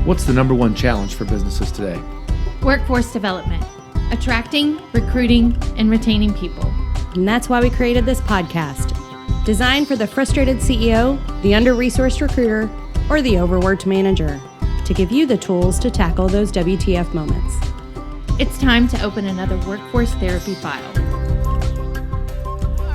What's the number one challenge for businesses today? Workforce development, attracting, recruiting, and retaining people. And that's why we created this podcast, designed for the frustrated CEO, the under-resourced recruiter, or the overworked manager, to give you the tools to tackle those WTF moments. It's time to open another workforce therapy file.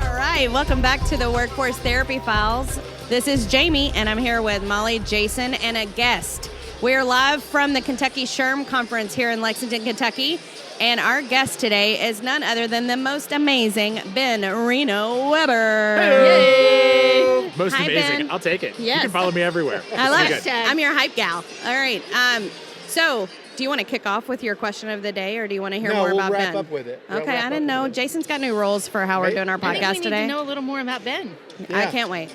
All right, welcome back to the Workforce Therapy Files. This is Jamie, and I'm here with Molly, Jason, and a guest. We're live from the Kentucky SHRM Conference here in Lexington, Kentucky, and our guest today is none other than the most amazing Ben Reno-Weber. Hey! Most Hi, amazing. Ben. I'll take it. Yes. You can follow me everywhere. I love It's it. good. I'm your hype gal. All right. So, do you want to kick off with your question of the day, or do you want to hear more about Ben? No, we'll wrap up with it. Okay, I didn't know. Jason's got new rules for how we're doing our I think podcast we need today. to know a little more about Ben. Yeah. I can't wait.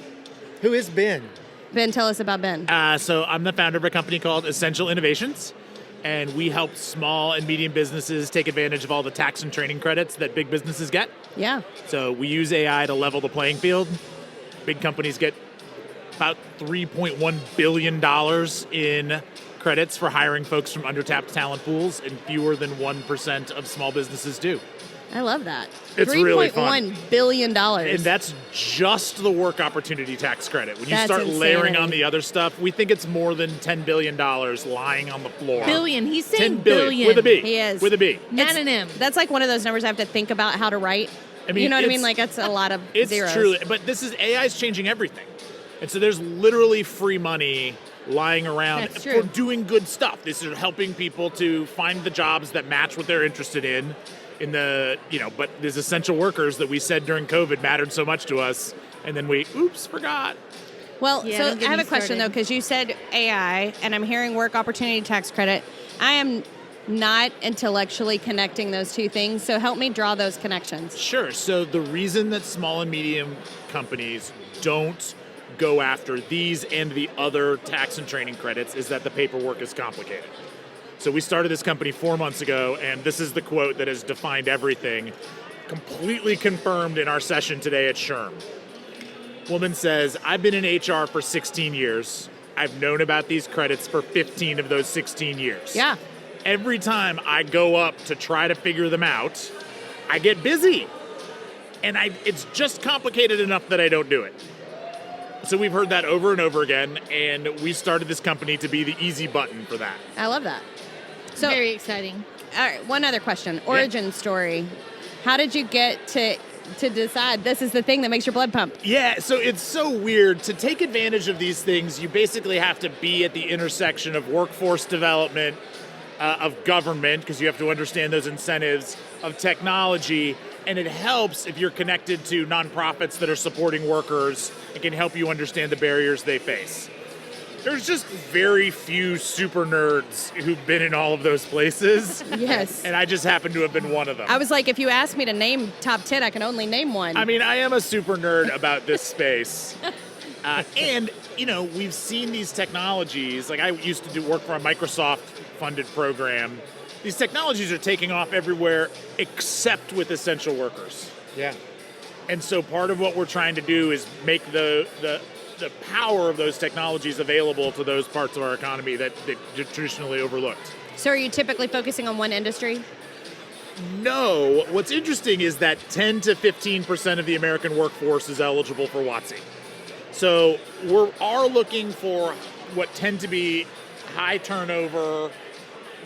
Who is Ben? Ben, tell us about Ben. So I'm the founder of a company called Essential Innovations, and we help small and medium businesses take advantage of all the tax and training credits that big businesses get. Yeah. So we use AI to level the playing field. Big companies get about $3.1 billion in credits for hiring folks from undertapped talent pools, and fewer than 1% of small businesses do. I love that. It's really fun. $3.1 billion. And that's just the work opportunity tax credit. When you That's start layering insanity. on the other stuff, we think it's more than $10 billion lying on the floor. Billion. He's 10 saying billion. With a B. He is. With a B. Not an M. That's like one of those numbers I have to think about how to write. I mean, you know what I it's- mean? Like, that's a lot of It's zeros. truly, but AI's changing everything. And so there's literally free money lying around That's for true. doing good stuff. This is helping people to find the jobs that match what they're interested in but there's essential workers that we said during COVID mattered so much to us, and then we, forgot. Well, Yeah, so don't get I have me a question, started. though, because you said AI, and I'm hearing work opportunity tax credit. I am not intellectually connecting those two things, so help me draw those connections. Sure. So the reason that small and medium companies don't go after these and the other tax and training credits is that the paperwork is complicated. So we started this company 4 months ago, and this is the quote that has defined everything, completely confirmed in our session today at SHRM. Woman says, I've been in HR for 16 years. I've known about these credits for 15 of those 16 years. Yeah. Every time I go up to try to figure them out, I get busy. And it's just complicated enough that I don't do it. So we've heard that over and over again, and we started this company to be the easy button for that. I love that. So, Very exciting. all right, one other question. Origin story. How did you get to decide this is the thing that makes your blood pump? Yeah, so it's so weird. To take advantage of these things, you basically have to be at the intersection of workforce development, of government, because you have to understand those incentives, of technology, and it helps if you're connected to nonprofits that are supporting workers and can help you understand the barriers they face. There's just very few super nerds who've been in all of those places. Yes. And I just happen to have been one of them. I was like, if you asked me to name top 10, I can only name one. I mean, I am a super nerd about this space. And, we've seen these technologies. Like, I used to work for a Microsoft-funded program. These technologies are taking off everywhere except with essential workers. Yeah. And so part of what we're trying to do is make the power of those technologies available to those parts of our economy that are traditionally overlooked. So are you typically focusing on one industry? No. What's interesting is that 10 to 15% of the American workforce is eligible for WOTC. So we are looking for what tend to be high turnover,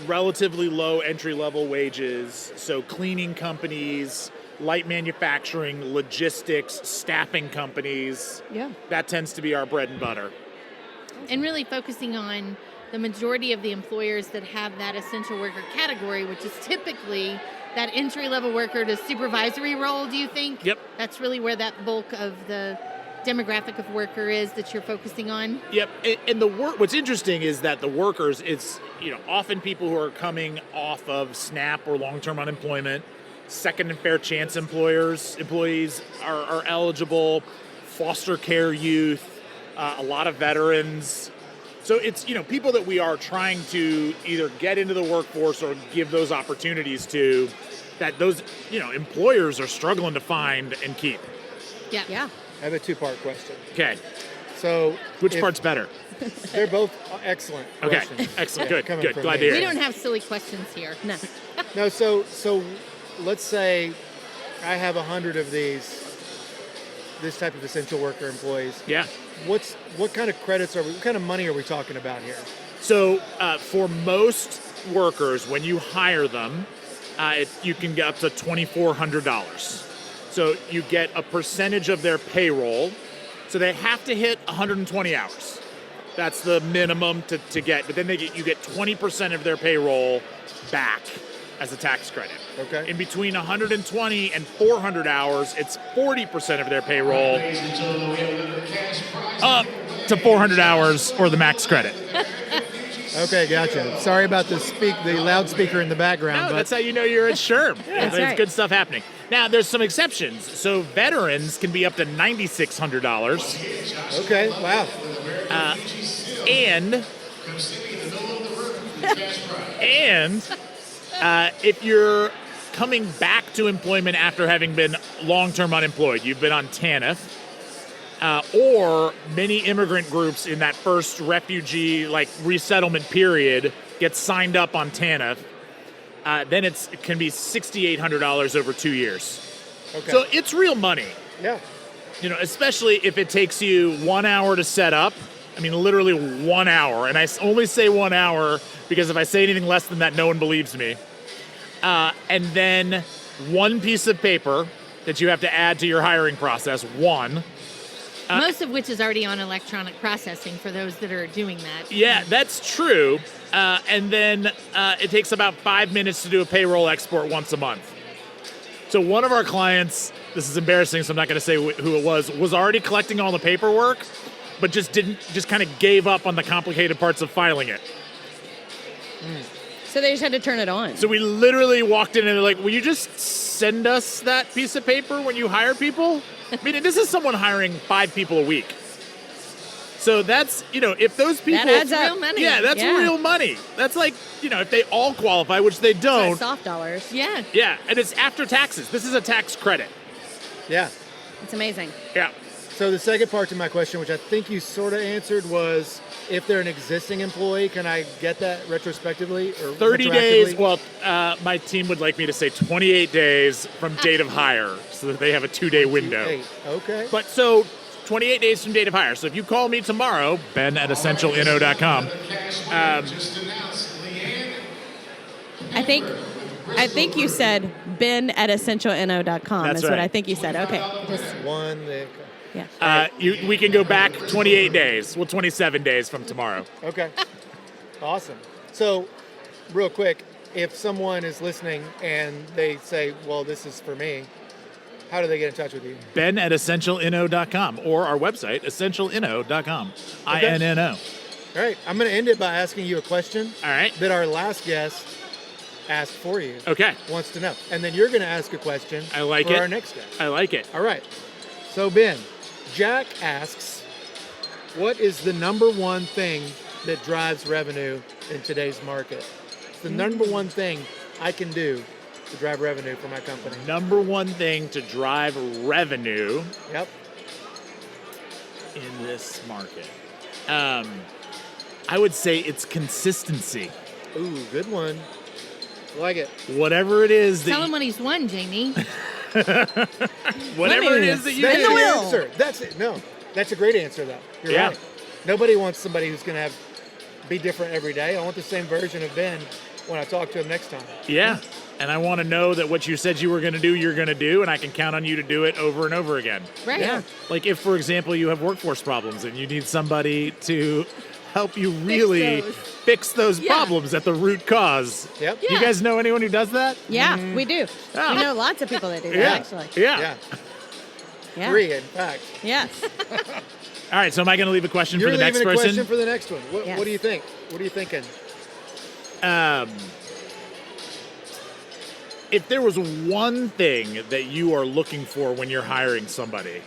relatively low entry-level wages, so cleaning companies, light manufacturing, logistics, staffing companies. Yeah. That tends to be our bread and butter. And really focusing on the majority of the employers that have that essential worker category, which is typically that entry-level worker to supervisory role, do you think? Yep. That's really where that bulk of the demographic of worker is that you're focusing on? Yep, and what's interesting is that the workers, it's often people who are coming off of SNAP or long-term unemployment. Second and fair chance employees are eligible, foster care youth, a lot of veterans. So it's, people that we are trying to either get into the workforce or give those opportunities to, that those, employers are struggling to find and keep. Yeah. Yeah. I have a two-part question. Okay. So Which part's better? they're both excellent Okay, questions. excellent. Yeah, Good, coming good. from Glad me. to We hear don't have silly questions here. No. No, so let's say I have 100 of this type of essential worker employees. Yeah. What kind of credits what kind of money are we talking about here? So for most workers, when you hire them, you can get up to $2,400. So you get a percentage of their payroll. So they have to hit 120 hours. That's the minimum to get. But then you get 20% of their payroll back as a tax credit. Okay. In between 120 and 400 hours, it's 40% of their payroll up to 400 hours or the max credit. Okay, gotcha. Sorry about the loudspeaker in the background. No, but that's how you know you're at SHRM. That's There's right. good stuff happening. Now, there's some exceptions. So veterans can be up to $9,600. okay, wow. And if you're coming back to employment after having been long-term unemployed, you've been on TANF, or many immigrant groups in that first refugee resettlement period get signed up on TANF, then it can be $6,800 over 2 years. Okay. So it's real money. Yeah. Especially if it takes you 1 hour to set up. I mean, literally 1 hour. And I only say 1 hour because if I say anything less than that, no one believes me. And then one piece of paper that you have to add to your hiring process, one. Most of which is already on electronic processing for those that are doing that. Yeah, that's true. And then it takes about 5 minutes to do a payroll export once a month. So one of our clients, this is embarrassing, so I'm not going to say who it was already collecting all the paperwork, but just kind of gave up on the complicated parts of filing it. So they just had to turn it on. So we literally walked in and they're like, will you just send us that piece of paper when you hire people? I mean, this is someone hiring 5 people a week. So that's, if those people... That adds up. Real money. Yeah, that's Yeah. real money. That's like, if they all qualify, which they don't. Soft dollars. Yeah. Yeah, and it's after taxes. This is a tax credit. Yeah. It's amazing. Yeah. So the second part to my question, which I think you sort of answered, was if they're an existing employee, can I get that retrospectively or 30 days. retroactively? Well, my team would like me to say 28 days from date of hire so that they have a 2-day window. 8. Okay. But so 28 days from date of hire. So if you call me tomorrow, ben@essentialino.com. I think you said ben@essentialno.com That's is what right. I think you said. Okay. Just yeah. We can go back 28 days. Well, 27 days from tomorrow. Okay. Awesome. So, real quick, if someone is listening and they say, well, this is for me, how do they get in touch with you? Ben@essentialino.com or our website, essentialino.com. INNO. All right. I'm going to end it by asking you a question All right. that our last guest asked for you. Okay. Wants to know. And then you're going to ask a question I like for it. our next guest. I like it. All right. So, Ben, Jack asks, what is the number one thing that drives revenue in today's market? It's the number one thing I can do to drive revenue for my company. Number one thing to drive revenue Yep. in this market. I would say it's consistency. Ooh, good one. Like it. Whatever it is Tell him that what he's won, Jamie. whatever it is that you That's Spin the the wheel. answer. That's it. No, that's a great answer, though. You're Yeah. right. Nobody wants somebody who's going to be different every day. I want the same version of Ben when I talk to him next time. Yeah. And I want to know that what you said you were going to do, you're going to do, and I can count on you to do it over and over again. Right. Yeah. Like if, for example, you have workforce problems and you need somebody to help you really those. fix those Yeah. problems at the root cause. Yep. Yeah. You guys know anyone who does that? Yeah, we do. Oh. We know lots of people that do that, Yeah. actually. Yeah. Yeah. Yeah. 3, in fact. Yes. All right, so am I going to leave a question You're for the next leaving a person? question for the next one. What, Yes. what do you think? What are you thinking? If there was one thing that you are looking for when you're hiring somebody,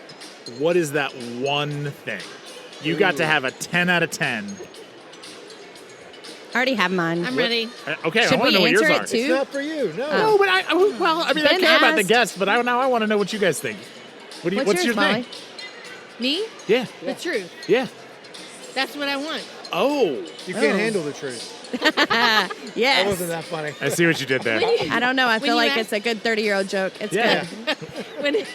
what is that one thing? You got to have a 10 out of 10. I already have mine. I'm ready. Okay, I Should want to know we what yours answer it are. too? It's not for you. No. No, but I Ben care about the asked- guest, but now I want to know what you guys think. What do you, what's your Molly? thing? Me? Yeah. The truth. Yeah. That's what I want. Oh. You can't handle the truth. That Yes. wasn't that funny. I see what you did there. I don't know. I When feel you like ask- it's a good 30-year-old joke. It's Yeah. good.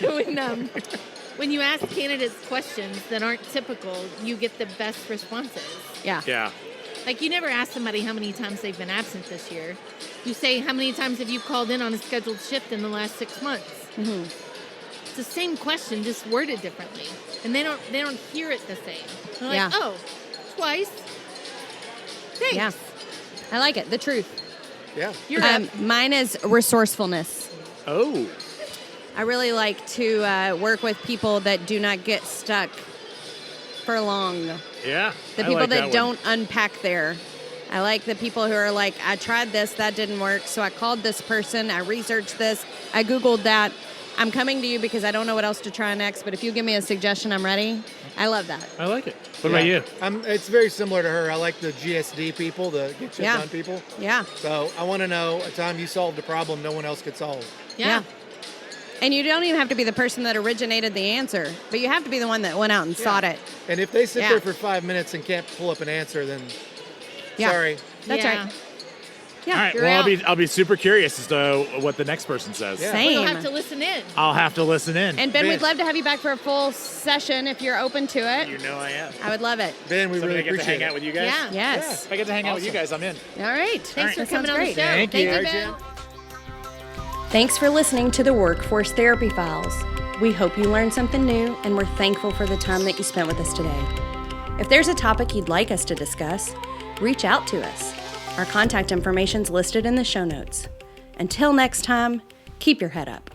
When you ask candidates questions that aren't typical, you get the best responses. Yeah. Yeah. Like, you never ask somebody how many times they've been absent this year. You say, how many times have you called in on a scheduled shift in the last 6 months? Mm-hmm. It's the same question, just worded differently. And they don't hear it the same. They're like, Yeah. oh, twice. Thanks. Yeah. I like it. The truth. Yeah. You're up. Mine is resourcefulness. Oh. I really like to work with people that do not get stuck for long. Yeah. The I people like that one. don't unpack there. I like the people who are like, I tried this, that didn't work, so I called this person, I researched this, I Googled that. I'm coming to you because I don't know what else to try next, but if you give me a suggestion, I'm ready. I love that. I like it. What about you? It's very similar to her. I like the GSD people, the get shit Yeah. done people. Yeah. So I want to know a time you solved a problem no one else could solve. Yeah. And you don't even have to be the person that originated the answer, but you have to be the one that went out and sought it. And if they sit Yeah. there for 5 minutes and can't pull up an answer, then Yeah. sorry. That's Yeah. right. Yeah. All right. You're Well, out. I'll be super curious as to what the next person says. Yeah. Same. You'll have to listen in. I'll have to listen in. And Ben, Ben. we'd love to have you back for a full session if you're open to it. you know I am. I would love it. Ben, we So really I get to appreciate hang out it. with you guys. Yeah. Yes. If I get to hang out with you guys, I'm in. All right. Thanks for That coming sounds on the great. show. Thank you. All right, Ben. Jen. Thanks for listening to the Workforce Therapy Files. We hope you learned something new, and we're thankful for the time that you spent with us today. If there's a topic you'd like us to discuss, reach out to us. Our contact information's listed in the show notes. Until next time, keep your head up.